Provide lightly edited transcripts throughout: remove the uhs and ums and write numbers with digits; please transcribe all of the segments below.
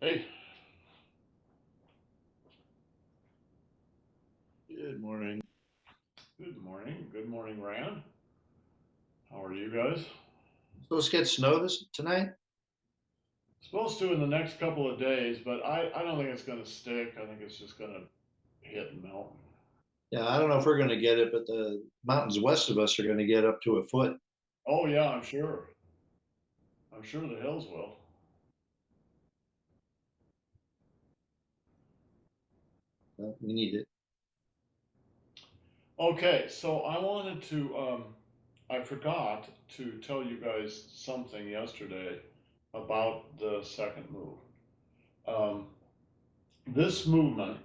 Hey, Good morning. good morning. Good morning, Rand. How are you guys? Supposed to get snow tonight? Supposed to in the next couple of days, but I don't think it's going to stick. I think it's just going to hit and melt. Yeah, I don't know if we're going to get it, but the mountains west of us are going to get up to a foot. Oh, yeah, I'm sure. I'm sure the hills will. We need it. Okay, so I forgot to tell you guys something yesterday about the second move. Um, this movement,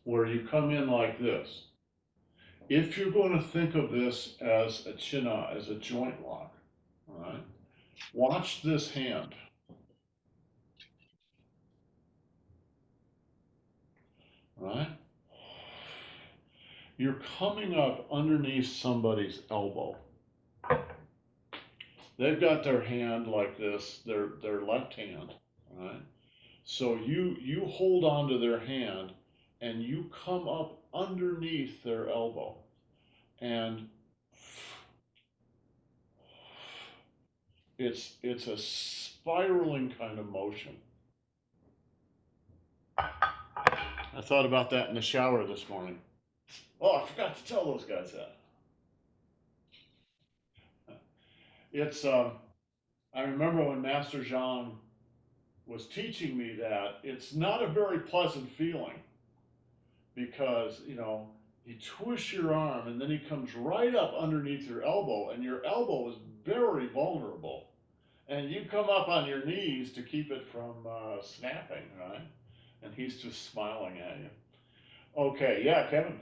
where you come in like this, if you're going to think of this as a chin-up, as a joint lock, all right, watch this hand, all right? You're coming up underneath somebody's elbow. They've got their hand like this, their left hand, all right? So you hold on to their hand and you come up underneath their elbow and it's a spiraling kind of motion. I thought about that in the shower this morning. Oh, I forgot to tell those guys that. It's I remember when Master Zhang was teaching me that it's not a very pleasant feeling because he twists your arm and then he comes right up underneath your elbow and your elbow is very vulnerable and you come up on your knees to keep it from snapping, right? And he's just smiling at you. Okay, yeah, Kevin.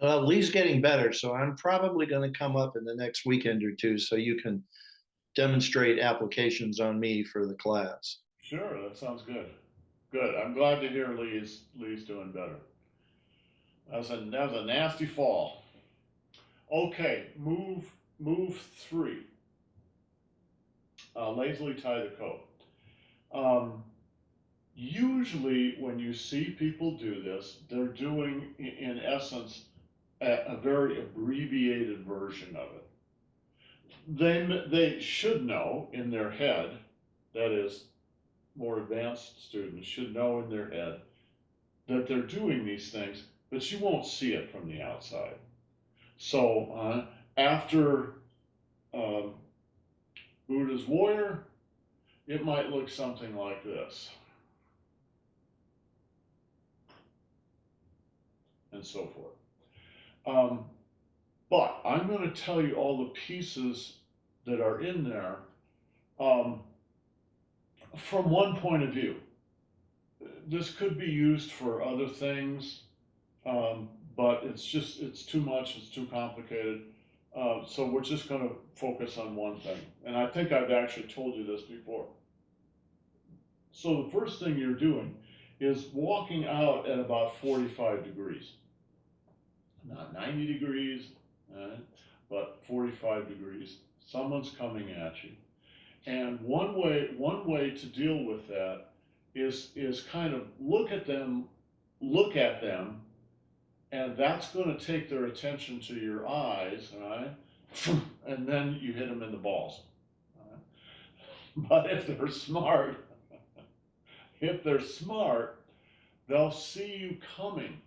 Lee's getting better, so I'm probably going to come up in the next weekend or two so you can demonstrate applications on me for the class. Sure, that sounds good. Good. I'm glad to hear Lee's doing better. That was a nasty fall. Okay, move three. Lazily tie the coat. Um, Usually, when you see people do this, they're doing, in essence, a very abbreviated version of it. They should know in their head, that is, more advanced students should know in their head that they're doing these things, but you won't see it from the outside. So after um, Buddha's warrior, it might look something like this, and so forth. Um, but I'm going to tell you all the pieces that are in there um, from one point of view. This could be used for other things, um, but it's too much, it's too complicated. So we're just going to focus on one thing. And I think I've actually told you this before. So the first thing you're doing is walking out at about 45 degrees, not 90 degrees, but 45 degrees. Someone's coming at you. And one way to deal with that is kind of look at them, and that's going to take their attention to your eyes, right? And then you hit them in the balls. Right? But if they're smart, they'll see you coming.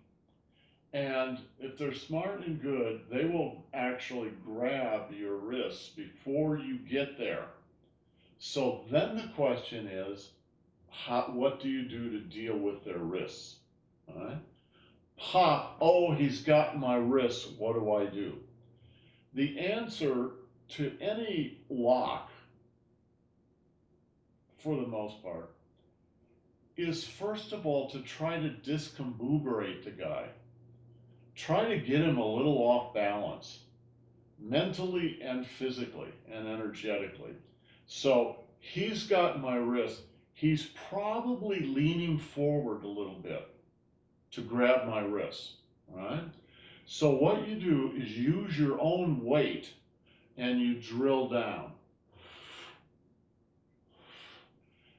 And if they're smart and good, they will actually grab your wrists before you get there. So then the question is, what do you do to deal with their wrists? All right? Pop, oh, he's got my wrist. What do I do? The answer to any lock, for the most part, is first of all to try to discombobulate the guy. Try to get him a little off balance, mentally and physically and energetically. So he's got my wrist. He's probably leaning forward a little bit to grab my wrist. All right. So what you do is use your own weight and you drill down.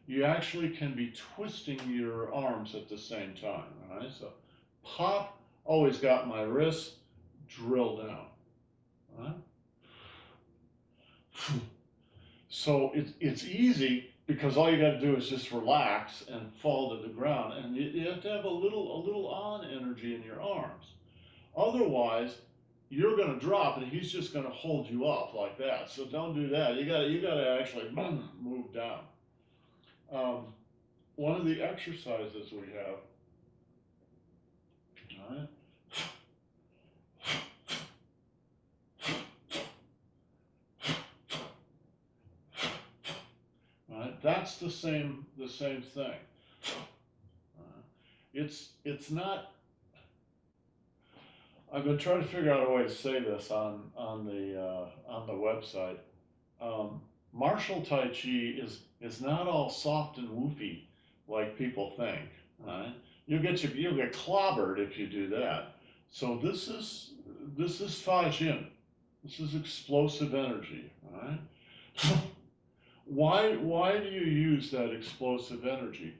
You actually can be twisting your arms at the same time, all right? So pop, always got my wrist, drill down, all right? So it's easy because all you got to do is just relax and fall to the ground, and you have to have a little on energy in your arms. Otherwise, you're going to drop, and he's just going to hold you up like that. So don't do that. You got to actually move down. One of the exercises we have, all right? Right? That's the same thing. It's not. I've been trying to figure out a way to say this on the website. Martial Tai Chi is not all soft and woofy like people think. Right? You'll get clobbered if you do that. So this is Taiji. This is explosive energy. Right? Why do you use that explosive energy?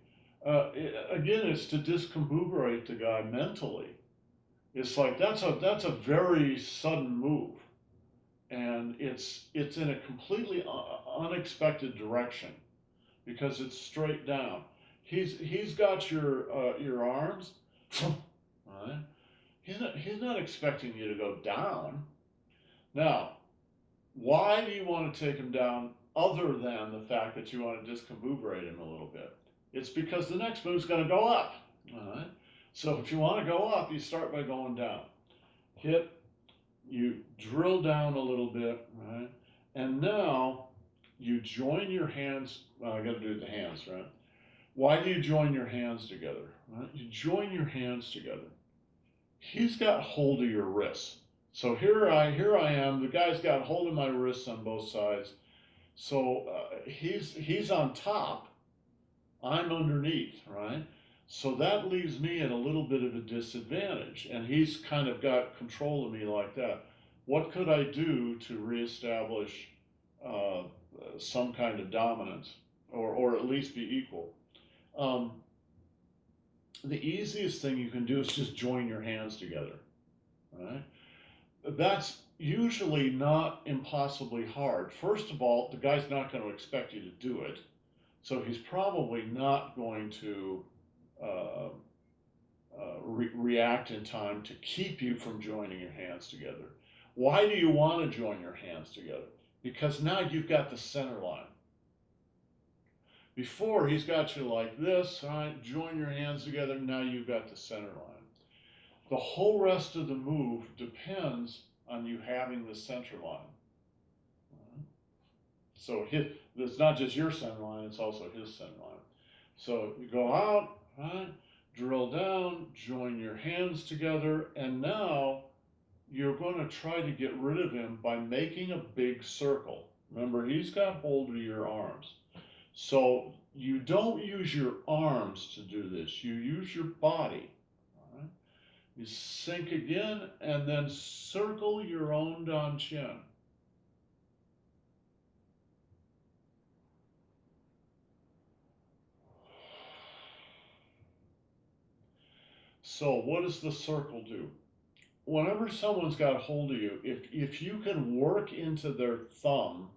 Again, it's to discombobulate the guy mentally. It's like that's a very sudden move, and it's in a completely unexpected direction because it's straight down. He's got your arms, right? He's not expecting you to go down. Now, why do you want to take him down other than the fact that you want to discombobulate him a little bit? It's because the next move's going to go up. All right. So if you want to go up, you start by going down. Hit, you drill down a little bit, right? And now you join your hands. Well, I got to do the hands, right? Why do you join your hands together? Right? You join your hands together. He's got hold of your wrists. So here I am. The guy's got hold of my wrists on both sides. So he's on top. I'm underneath, right? So that leaves me at a little bit of a disadvantage, and he's kind of got control of me like that. What could I do to reestablish some kind of dominance, or at least be equal? The easiest thing you can do is just join your hands together, right? That's usually not impossibly hard. First of all, the guy's not going to expect you to do it, so he's probably not going to react in time to keep you from joining your hands together. Why do you want to join your hands together? Because now you've got the center line. Before, he's got you like this, all right? Join your hands together, now you've got the center line. The whole rest of the move depends on you having the center line. So it's not just your center line, it's also his center line. So you go out, right? Drill down, join your hands together, and now you're going to try to get rid of him by making a big circle. Remember, he's got hold of your arms. So you don't use your arms to do this, you use your body. All right? You sink again, and then circle your own Dan Chin. So what does the circle do? Whenever someone's got a hold of you, if you can work into their thumb,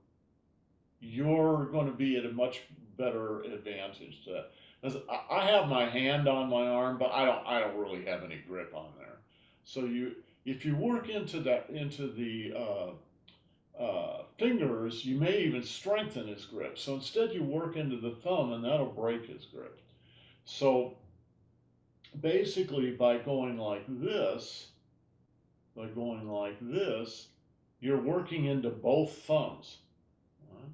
you're going to be at a much better advantage to that. Because I have my hand on my arm, but I don't really have any grip on there. So if you work into the fingers, you may even strengthen his grip. So instead, you work into the thumb, and that'll break his grip. So basically, by going like this, you're working into both thumbs. Right?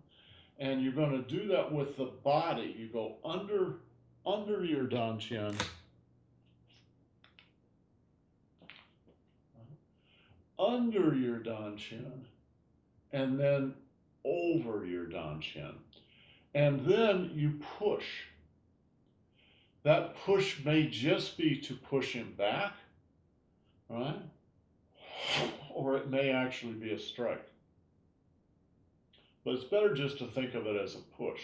And you're going to do that with the body. You go under your Dan Chin, under your Dan Chin, and then over your Dan Chin. And then you push. That push may just be to push him back, right? Or it may actually be a strike. but it's better just to think of it as a push.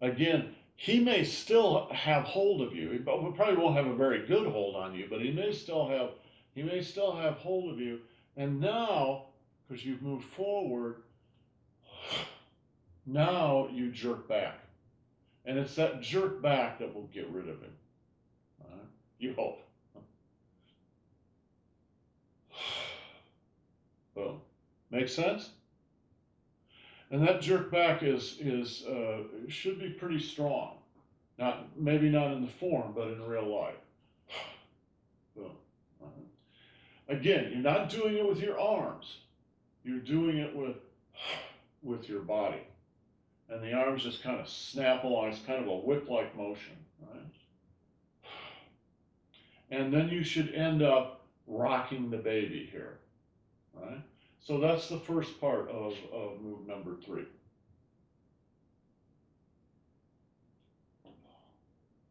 Again, he may still have hold of you. He probably won't have a very good hold on you, but he may still have hold of you. And now, because you've moved forward, now you jerk back. And it's that jerk back that will get rid of him. You hope. Boom. Make sense? And that jerk back should be pretty strong. Maybe not in the form, but in real life. Boom. Again, you're not doing it with your arms. You're doing it with your body. And the arms just kind of snap along. It's kind of a whip-like motion, right? And then you should end up rocking the baby here, right? So that's the first part of move number 3.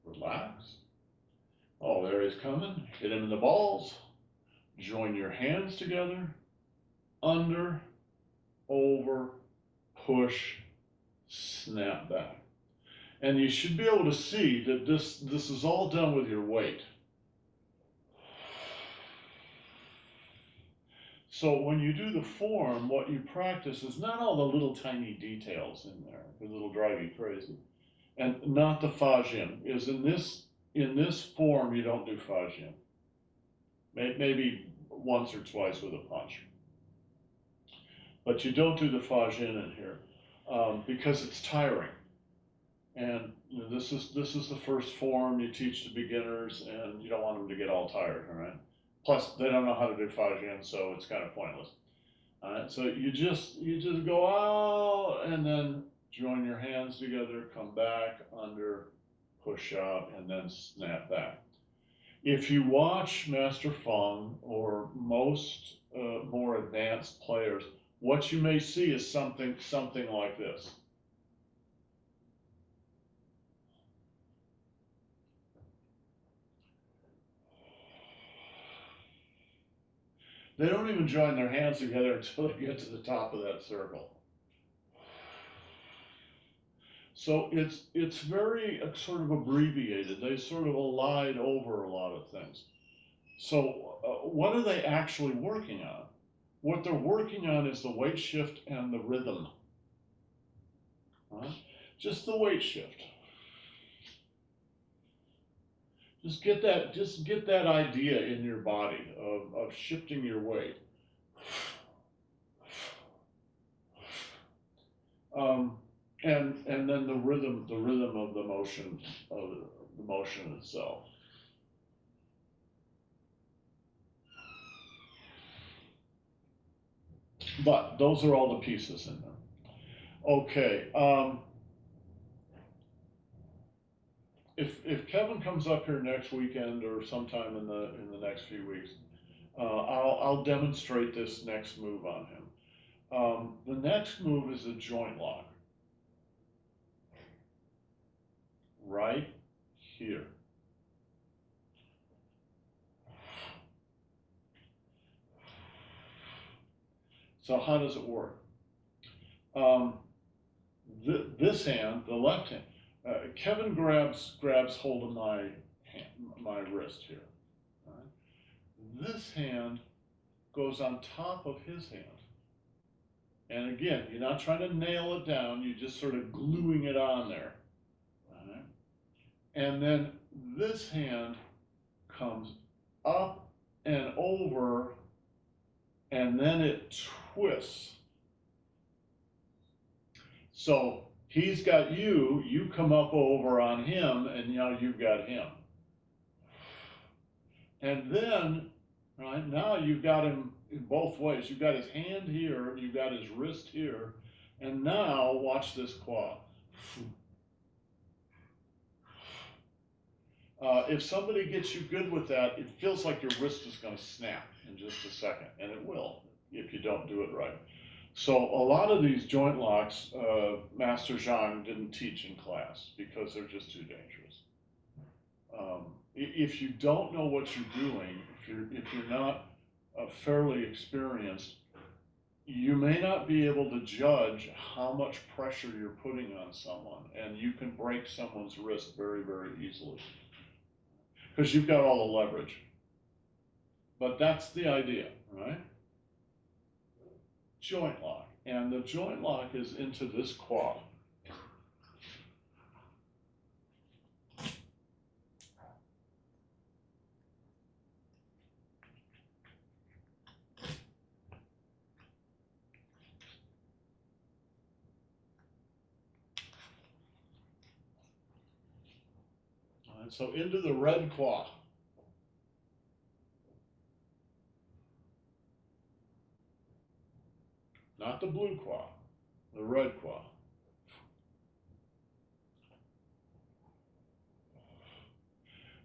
Relax. Oh, there he's coming. Hit him in the balls. Join your hands together. Under, over, push, snap back. And you should be able to see that this is all done with your weight. So when you do the form, what you practice is not all the little tiny details in there, because it'll drive you crazy. And not the Fajin. Is in this form you don't do Fajin. Maybe once or twice with a punch. But you don't do the Fajin in here because it's tiring. And you know, this is the first form you teach to beginners, and you don't want them to get all tired, all right? Plus, they don't know how to do Fajin, so it's kind of pointless. All right, so you just go out and then join your hands together, come back, under, push out, and then snap back. If you watch Master Feng or most more advanced players, what you may see is something like this. They don't even join their hands together until they get to the top of that circle. So it's very sort of abbreviated. They sort of elide over a lot of things. So what are they actually working on? What they're working on is the weight shift and the rhythm. Right? Just the weight shift. Just get that idea in your body of shifting your weight. And then the rhythm of the motion itself. But those are all the pieces in there. Okay. If Kevin comes up here next weekend or sometime in the next few weeks, I'll demonstrate this next move on him. The next move is a joint lock. Right here. So how does it work? This hand, the left hand, Kevin grabs hold of my wrist here. Right? This hand goes on top of his hand. And again, you're not trying to nail it down, you're just sort of gluing it on there. Right? And then this hand comes up and over, and then it twists. So he's got you come up over on him, and now you've got him. And then, right, now you've got him in both ways. You've got his hand here, you've got his wrist here, and now watch this quad. If somebody gets you good with that, it feels like your wrist is going to snap in just a second, and it will if you don't do it right. So a lot of these joint locks, Master Zhang didn't teach in class because they're just too dangerous. If you don't know what you're doing, if you're not fairly experienced, you may not be able to judge how much pressure you're putting on someone, and you can break someone's wrist very, very easily because you've got all the leverage. But that's the idea, right? Joint lock. And the joint lock is into this quad. And so into the red quad. Not the blue quad, the red quad.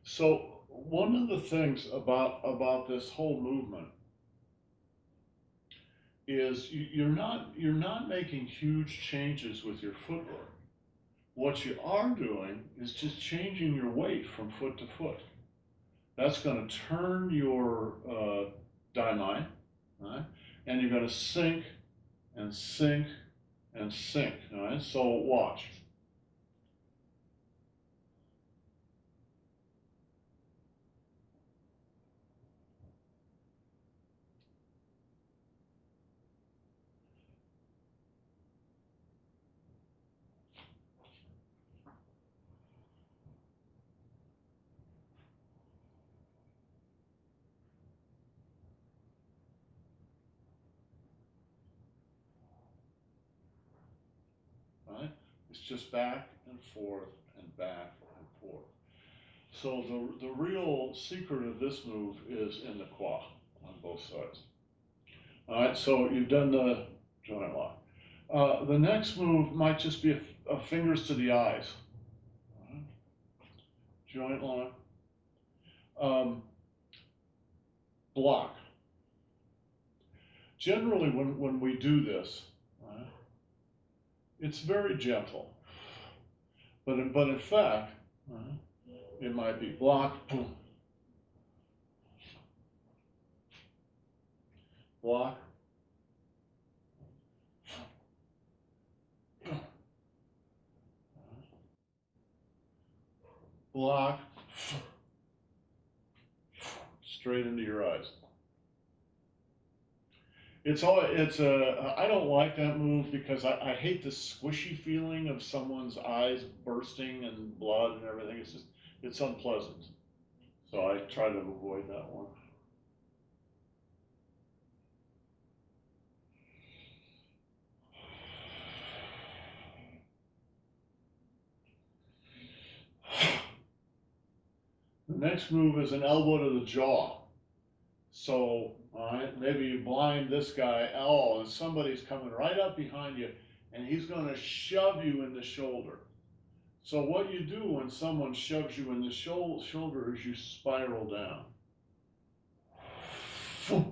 So one of the things about this whole movement is you're not making huge changes with your footwork. What you are doing is just changing your weight from foot to foot. That's going to turn your daimai, right? And you're going to sink and sink and sink, all right? So watch. Right? It's just back and forth and back and forth. So the real secret of this move is in the quad on both sides. All right, so you've done the joint lock. The next move might just be a fingers to the eyes. All right. Joint lock. Block. Generally, when we do this, right, it's very gentle. But in fact, it might be block, boom, block, block, straight into your eyes. I don't like that move because I hate the squishy feeling of someone's eyes bursting and blood and everything. It's unpleasant. So I try to avoid that one. The next move is an elbow to the jaw. So, all right, maybe you blind this guy, oh, and somebody's coming right up behind you, and he's going to shove you in the shoulder. So what you do when someone shoves you in the shoulder is you spiral down,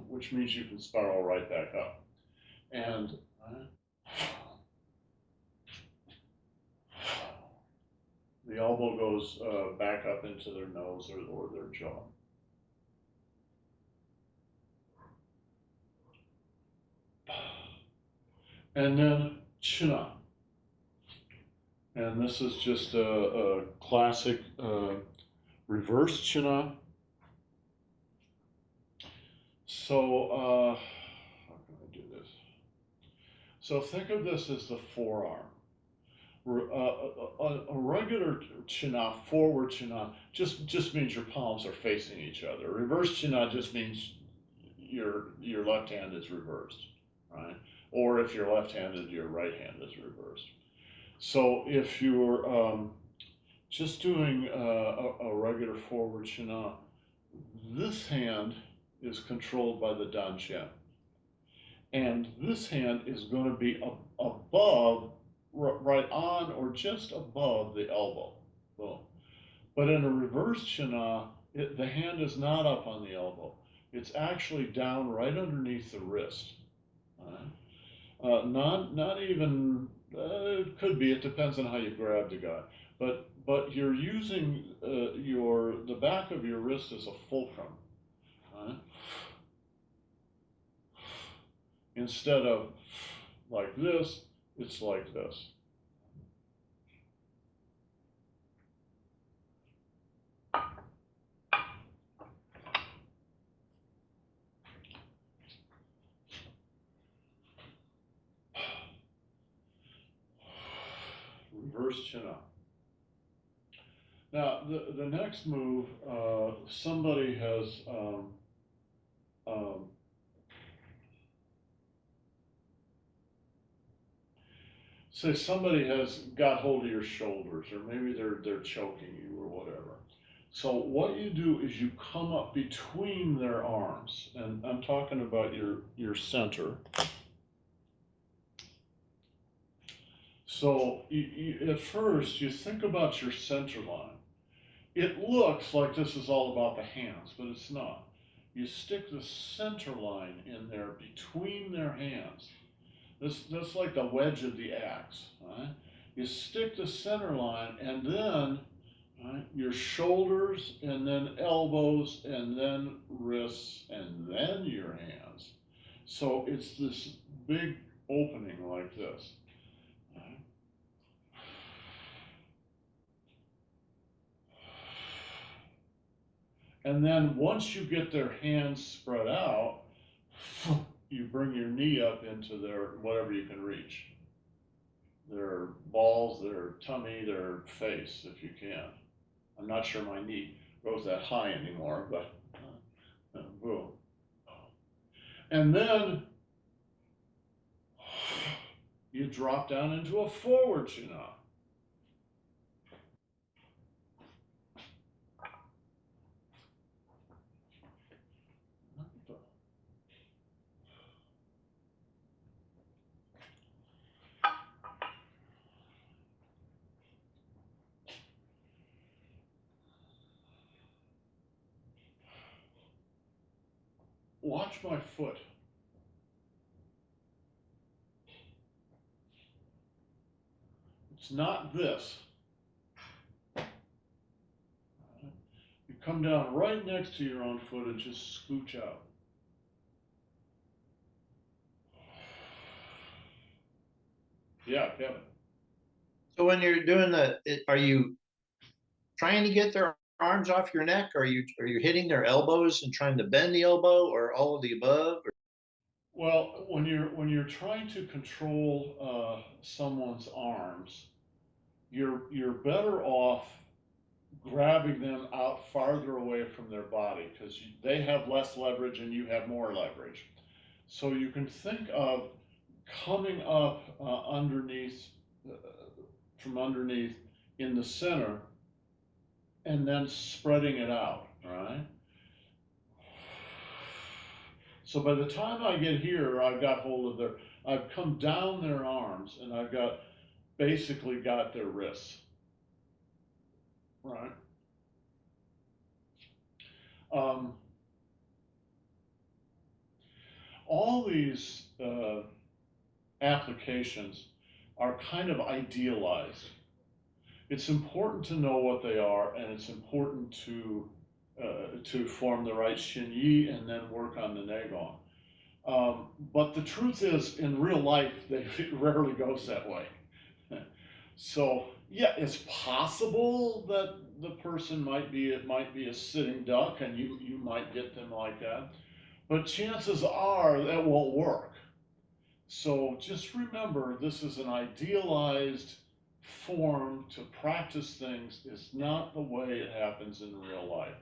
which means you can spiral right back up. And the elbow goes back up into their nose or their jaw. And then chin up. And this is just a classic reverse chin up. So, how can I do this? So think of this as the forearm. A regular chin up, forward chin up, just means your palms are facing each other. Reverse chin up just means your left hand is reversed, right? Or if you're left-handed, your right hand is reversed. So if you're just doing a regular forward chin up, this hand is controlled by the danjian. And this hand is going to be above, right on or just above the elbow. Boom. But in a reverse chin up, the hand is not up on the elbow. It's actually down right underneath the wrist. Not even, it could be, it depends on how you grab the guy. But you're using the back of your wrist as a fulcrum. Right? Instead of like this, it's like this. Reverse chin up. Now, the next move, somebody has um, say somebody has got hold of your shoulders, or maybe they're choking you or whatever. So what you do is you come up between their arms, and I'm talking about your center. So at first you think about your center line. It looks like this is all about the hands, but it's not. You stick the center line in there between their hands. That's like the wedge of the axe, right? You stick the center line, and then right, your shoulders, and then elbows, and then wrists, and then your hands. So it's this big opening like this. Right? And then once you get their hands spread out, you bring your knee up into their whatever you can reach. Their balls, their tummy, their face, if you can. I'm not sure my knee goes that high anymore, but boom. And then you drop down into a forward chin up. Watch my foot. It's not this. You come down right next to your own foot and just scooch out. Yeah, Kevin. So when you're doing are you trying to get their arms off your neck? Are you hitting their elbows and trying to bend the elbow, or all of the above? Well, when you're trying to control someone's arms, you're better off grabbing them out farther away from their body because they have less leverage and you have more leverage. So you can think of coming up underneath, uh, from underneath in the center, and then spreading it out, right? So by the time I get here, I've got hold of I've come down their arms and I've basically got their wrists, right? Um, all these applications are kind of idealized. It's important to know what they are, and it's important to form the right XINYI and then work on the NEIGONG. But the truth is, in real life, it rarely goes that way. So yeah, it's possible that the person might be a sitting duck, and you might get them like that. But chances are that won't work. So just remember, this is an idealized form to practice things. It's not the way it happens in real life.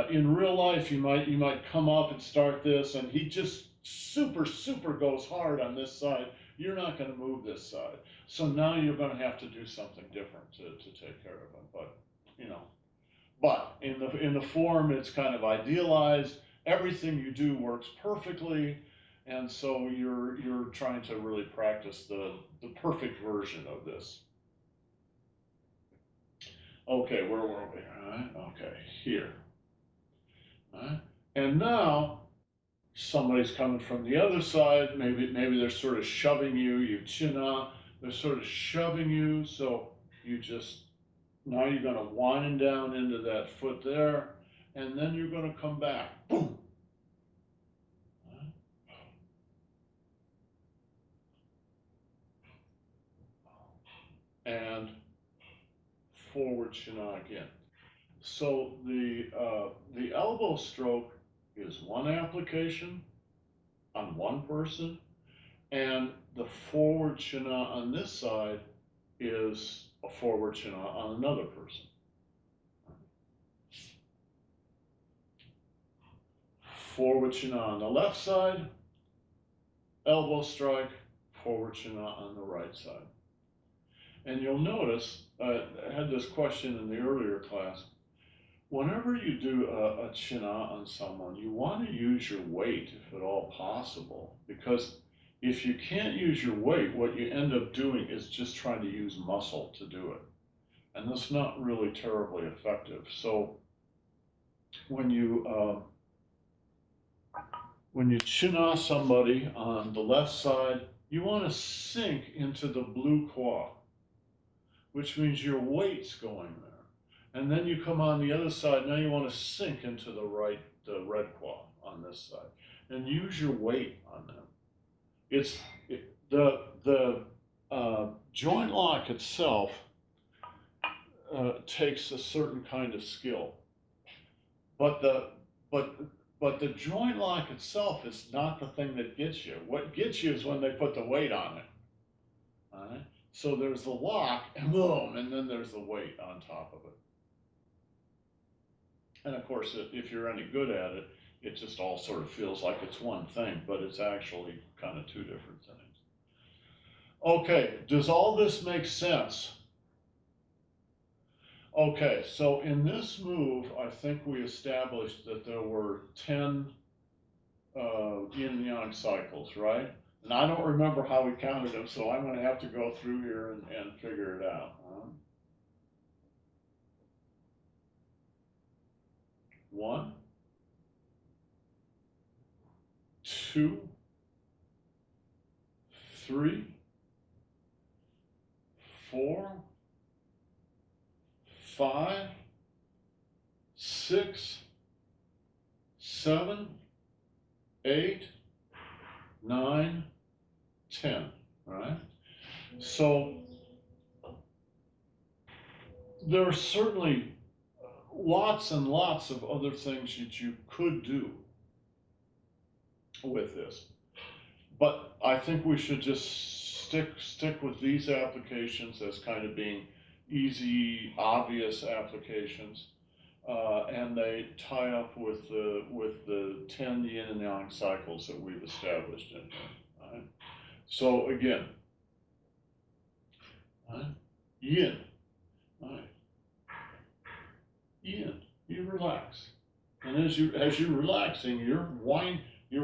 In real life, you might come up and start this, and he just super goes hard on this side. You're not going to move this side, so now you're going to have to do something different to take care of him. But you know, but in the form, it's kind of idealized. Everything you do works perfectly, and so you're trying to really practice the perfect version of this. Okay, where were we? All right, okay, here. All right, and now somebody's coming from the other side. Maybe they're sort of shoving you. You chin up. They're sort of shoving you. So you just now you're going to wind down into that foot there, and then you're going to come back. Boom. and forward Qinna again. So the elbow stroke is one application on one person, and the forward Qinna on this side is a forward Qinna on another person. Forward Qinna on the left side, elbow strike, forward Qinna on the right side. And you'll notice, I had this question in the earlier class, whenever you do a Qinna on someone, you want to use your weight if at all possible, because if you can't use your weight, what you end up doing is just trying to use muscle to do it. And that's not really terribly effective. So when you Qinna somebody on the left side, you want to sink into the blue qua, which means your weight's going there. And then you come on the other side, now you want to sink into the red qua on this side, and use your weight on them. The joint lock itself takes a certain kind of skill, but the joint lock itself is not the thing that gets you. What gets you is when they put the weight on it. All right? So there's the lock, and boom, and then there's the weight on top of it. And of course, if you're any good at it, it just all sort of feels like it's one thing, but it's actually kind of two different things. Okay, does all this make sense? Okay, so in this move, I think we established that there were 10 yin and yang cycles, right? And I don't remember how we counted them, so I'm going to have to go through here and figure it out. 1, 2, 3, 4, 5, 6, 7, 8, 9, 10, right? So there are certainly lots and lots of other things that you could do with this, but I think we should just stick with these applications as kind of being easy, obvious applications, and they tie up with the 10 yin and yang cycles that we've established in here. Right? So again, right? Yin, right? Yin, you relax, and as you're relaxing, you're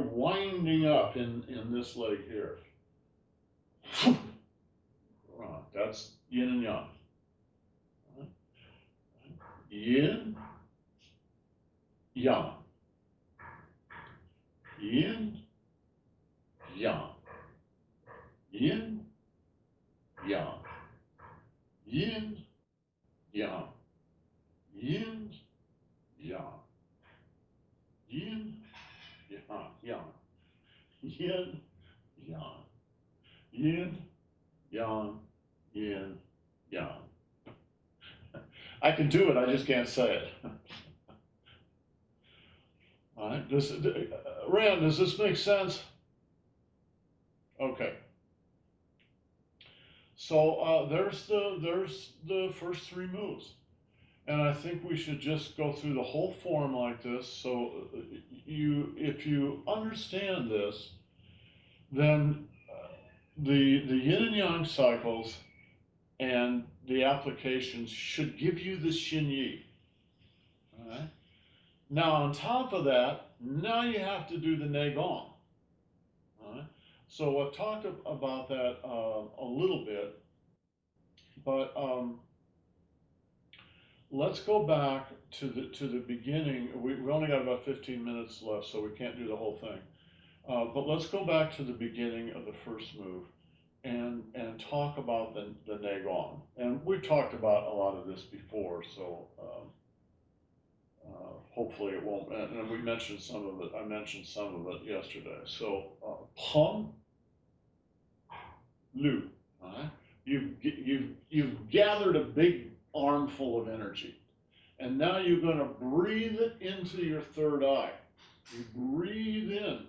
winding up in this leg here. That's yin and yang. Yin, yang. Yin, yang. Yin, yang. Yin, yang. Yin, yang. Yin, yang. Yin, yang. Yin, yang. Yin, yang. I can do it, I just can't say it. All right, Rand, does this make sense? Okay. So there's the first 3 moves. And I think we should just go through the whole form like this. So if you understand this, then the yin and yang cycles and the applications should give you the XINYI. All right. Now on top of that, now you have to do the NEIGONG. All right. So I've talked about that a little bit, but let's go back to the beginning. We only got about 15 minutes left, so we can't do the whole thing. But let's go back to the beginning of the first move and talk about the NEIGONG. And we've talked about a lot of this before, so hopefully it won't. And we mentioned some of it. I mentioned some of it yesterday. So Peng, Lu. All right. You've gathered a big armful of energy, and now you're going to breathe it into your third eye. You breathe in,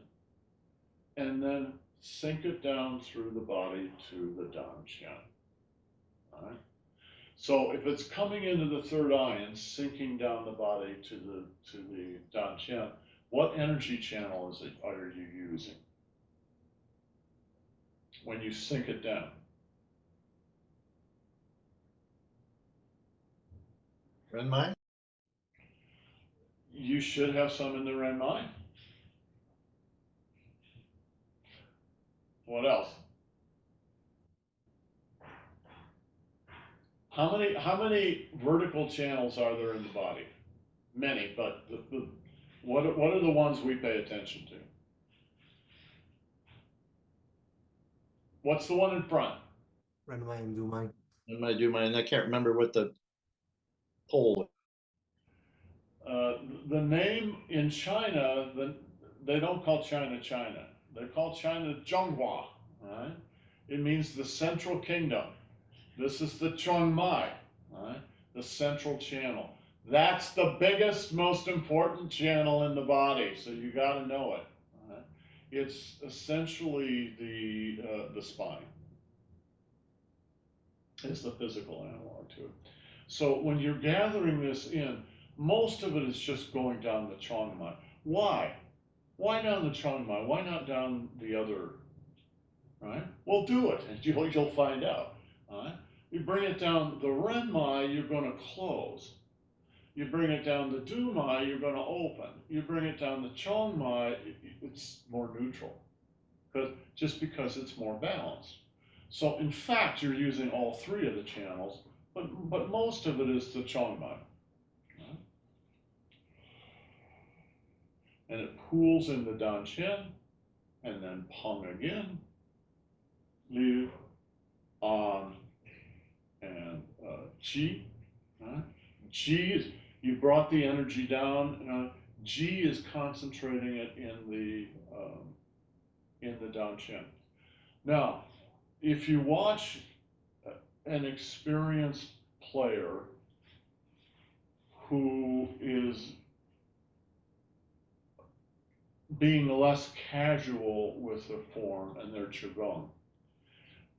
and then sink it down through the body to the Dan Qian. All right. So if it's coming into the third eye and sinking down the body to the Dan Qian, what energy channel are you using when you sink it down? Renmai? You should have some in the Renmai. What else? How many vertical channels are there in the body? Many, but what are the ones we pay attention to? What's the one in front? Renmai and Dumai. Renmai, Dumai, and I can't remember what the pole. The name in China, they don't call China China. They call China Zhonghua. Right? It means the central kingdom. This is the Chongmai, right? The central channel. That's the biggest, most important channel in the body, so you got to know it. Right? It's essentially the spine. It's the physical analog to it. So when you're gathering this in, most of it is just going down the Chongmai. Why? Why down the Chongmai? Why not down the other? Right? Well, do it, and you'll find out. Right? You bring it down the Renmai, you're going to close. You bring it down the Dumai, you're going to open. You bring it down the Chongmai, it's more neutral, just because it's more balanced. So in fact, you're using all three of the channels, but most of it is the Chongmai. Right? And it pools in the Dan Qian, and then Peng again, Liu, An, and Qi. Right? Qi is, you brought the energy down. Qi is concentrating it in the Dan Qian. Now, if you watch an experienced player who is being less casual with their form and their Qigong,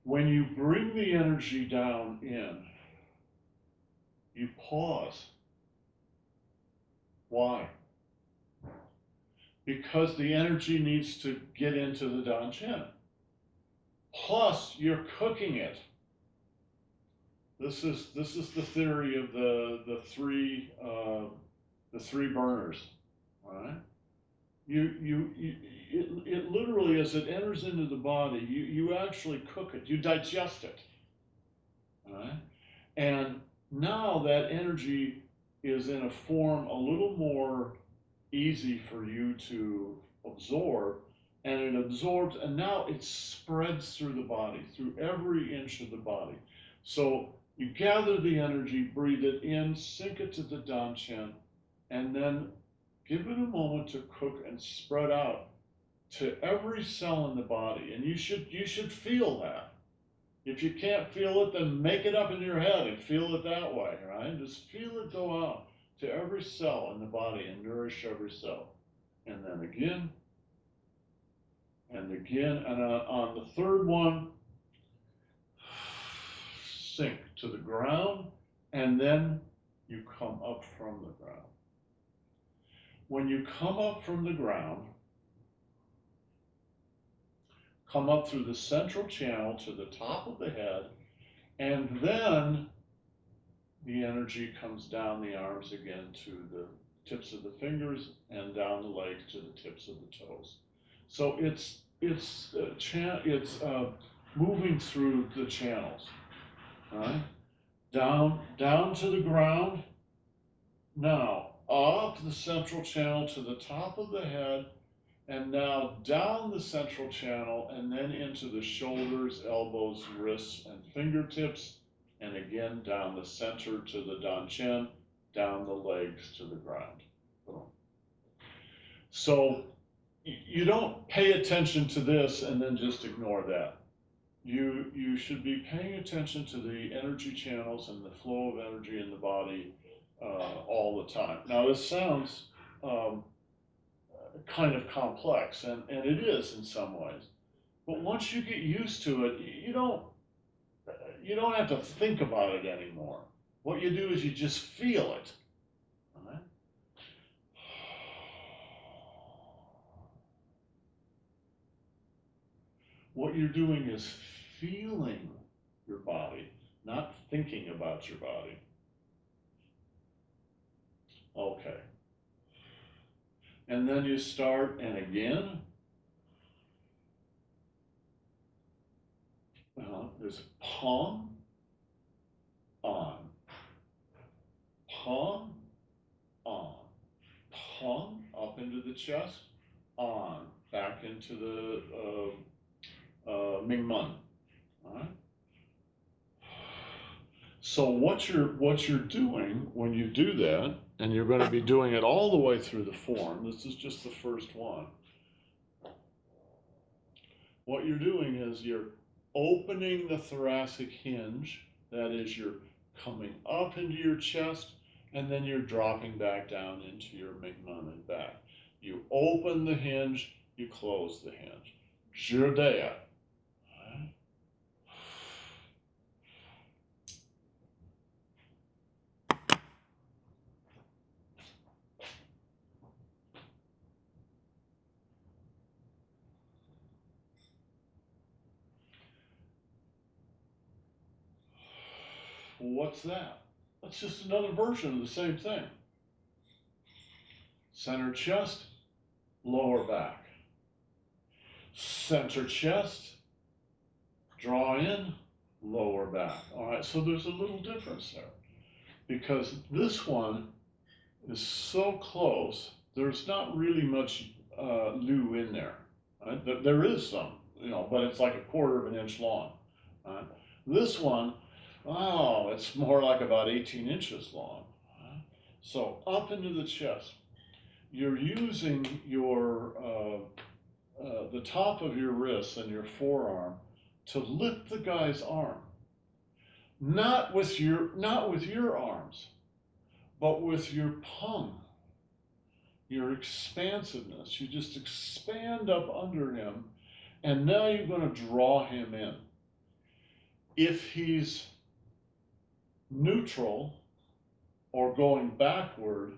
when you bring the energy down in, you pause. Why? Because the energy needs to get into the Dan Qian. Plus, you're cooking it. This is the theory of the three burners. All right? It literally, as it enters into the body, you actually cook it, you digest it. All right? And now that energy is in a form a little more easy for you to absorb, and it absorbs, and now it spreads through the body, through every inch of the body. So you gather the energy, breathe it in, sink it to the Dan Qian, and then give it a moment to cook and spread out to every cell in the body. And you should feel that. If you can't feel it, then make it up in your head and feel it that way, right? Just feel it go out to every cell in the body and nourish every cell. And then again, and again, and on the third one, sink to the ground, and then you come up from the ground. When you come up from the ground, come up through the central channel to the top of the head, and then the energy comes down the arms again to the tips of the fingers and down the legs to the tips of the toes. So it's moving through the channels, right? Down to the ground. Now up the central channel to the top of the head, and now down the central channel and then into the shoulders, elbows, wrists, and fingertips, and again down the center to the Dan Qian, down the legs to the ground. Boom. So you don't pay attention to this and then just ignore that. you should be paying attention to the energy channels and the flow of energy in the body all the time. Now, this sounds kind of complex, and it is in some ways. But once you get used to it, you don't have to think about it anymore. What you do is you just feel it. All right? What you're doing is feeling your body, not thinking about your body. Okay. And then you start, and again, there's palm, on, palm, on, palm, up into the chest, on, back into the Mingmen. All right. So what you're doing when you do that, and you're going to be doing it all the way through the form. This is just the first one. What you're doing is you're opening the thoracic hinge. That is, you're coming up into your chest, and then you're dropping back down into your Mingmen and back. You open the hinge, you close the hinge. Jirdea. What's that? That's just another version of the same thing. Center chest, lower back. Center chest, draw in, lower back. All right, so there's a little difference there because this one is so close, there's not really much Lu in there. Right? There is some, but it's like 1/4 of an inch long. Right? This one, oh, it's more like about 18 inches long. Right? So up into the chest, you're using your the top of your wrist and your forearm to lift the guy's arm, not with your arms, but with your palm, your expansiveness. You just expand up under him, and now you're going to draw him in. If he's neutral or going backward,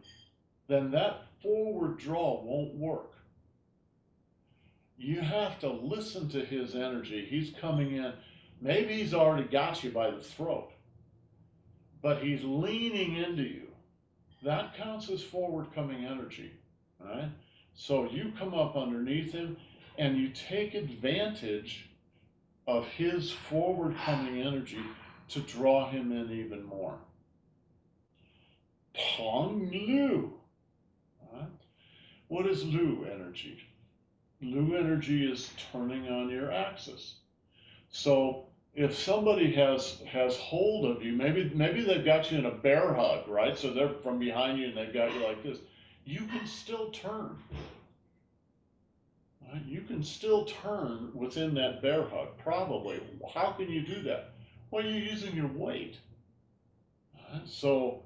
then that forward draw won't work. You have to listen to his energy. He's coming in. Maybe he's already got you by the throat, but he's leaning into you. That counts as forward coming energy, right? So you come up underneath him and you take advantage of his forward coming energy to draw him in even more. Pong Lu. Right? What is Lu energy? Lu energy is turning on your axis. So if somebody has hold of you, maybe they've got you in a bear hug, right? So they're from behind you and they've got you like this. You can still turn. Right? You can still turn within that bear hug, probably. How can you do that? Well, you're using your weight. Right? So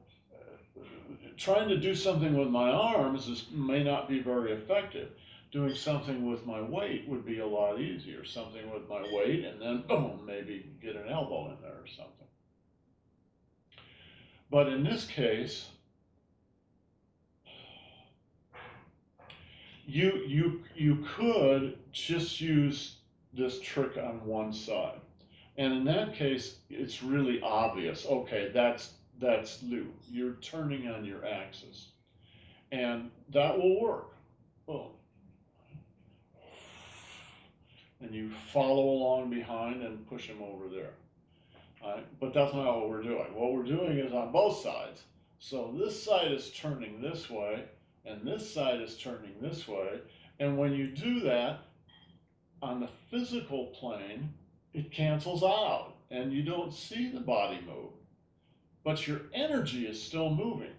trying to do something with my arms may not be very effective. Doing something with my weight would be a lot easier. Something with my weight, and then boom, maybe get an elbow in there or something. But in this case, you could just use this trick on one side, and in that case, it's really obvious. Okay, that's Lu. You're turning on your axis, and that will work. Boom. And you follow along behind and push him over there. Right? But that's not what we're doing. What we're doing is on both sides. So this side is turning this way, and this side is turning this way. And when you do that, on the physical plane, it cancels out, and you don't see the body move. But your energy is still moving.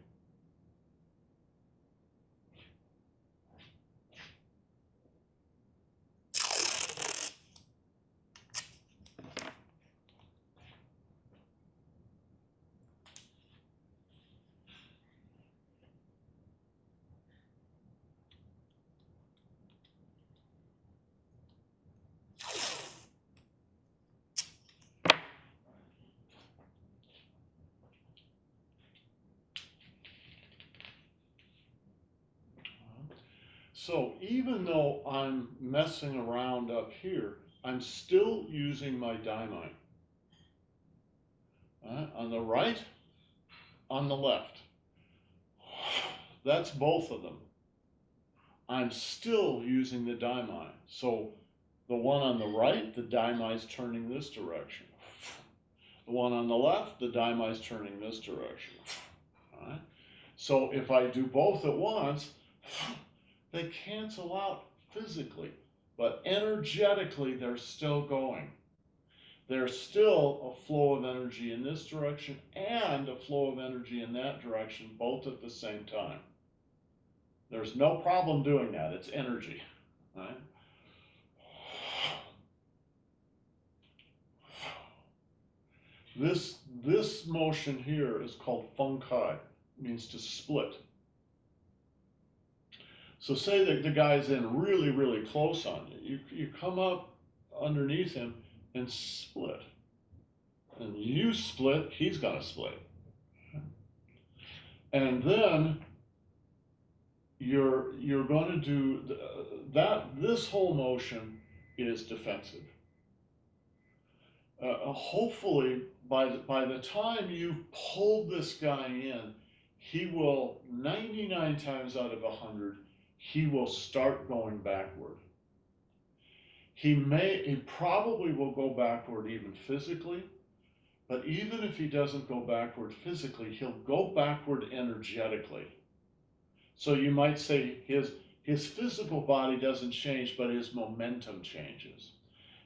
So even though I'm messing around up here, I'm still using my daimai. On the right, on the left. That's both of them. I'm still using the daimai. So the one on the right, the daimai is turning this direction. The one on the left, the daimai is turning this direction. All right? So if I do both at once, they cancel out physically, but energetically they're still going. There's still a flow of energy in this direction and a flow of energy in that direction, both at the same time. There's no problem doing that. It's energy, right? This motion here is called feng kai. It means to split. So say that the guy's in really, really close on you. You come up underneath him and split. And you split, he's gonna split. And then you're going to do that. This whole motion is defensive. Hopefully, by the time you've pulled this guy in, he will 99 times out of 100, he will start going backward. He probably will go backward even physically, but even if he doesn't go backward physically, he'll go backward energetically. So you might say his physical body doesn't change, but his momentum changes.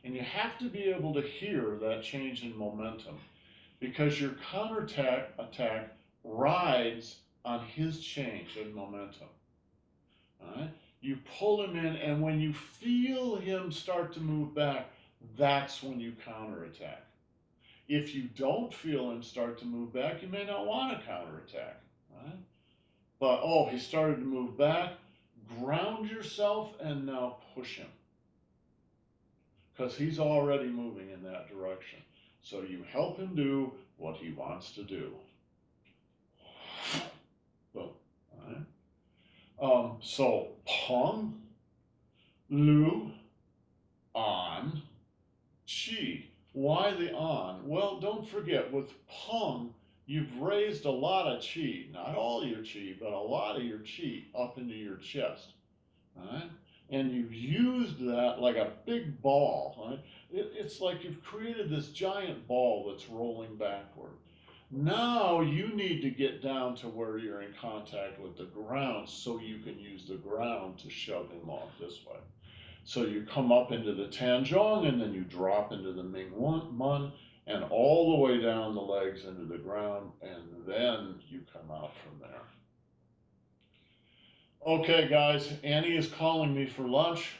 And you have to be able to hear that change in momentum, because your counterattack rides on his change in momentum. All right? You pull him in, and when you feel him start to move back, that's when you counterattack. If you don't feel him start to move back, you may not want to counterattack. Right? But, oh, he started to move back. Ground yourself and now push him, because he's already moving in that direction. So you help him do what he wants to do. Boom. All right. So Peng, Lu, An, Qi. Why the An? Well, don't forget, with Peng, you've raised a lot of Qi. Not all your Qi, but a lot of your Qi up into your chest. All right? And you've used that like a big ball. Right? It's like you've created this giant ball that's rolling backward. Now you need to get down to where you're in contact with the ground so you can use the ground to shove him off this way. So you come up into the Tanzhong, and then you drop into the Ming Mun, and all the way down the legs into the ground, and then you come out from there. Okay, guys, Annie is calling me for lunch,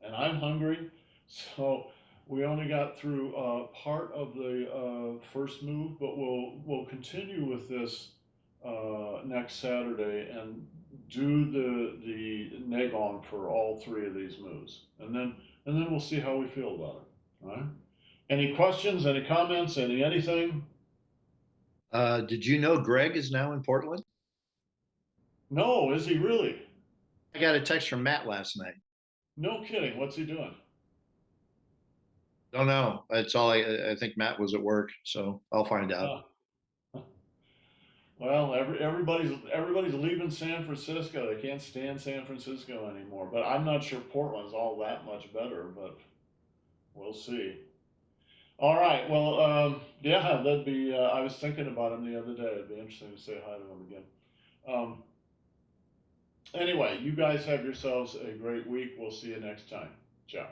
and I'm hungry, so we only got through part of the first move, but we'll continue with this next Saturday and do the NEIGONG for all three of these moves, and then we'll see how we feel about it. All right. Any questions? Any comments? Anything? Did you know Greg is now in Portland? No, is he really? I got a text from Matt last night. No kidding. What's he doing? Don't know. That's all I think Matt was at work, so I'll find out. Well, everybody's leaving San Francisco. They can't stand San Francisco anymore. But I'm not sure Portland's all that much better. But we'll see. All right. Well, yeah, that'd be. I was thinking about him the other day. It'd be interesting to say hi to him again. Anyway, you guys have yourselves a great week. We'll see you next time. Ciao.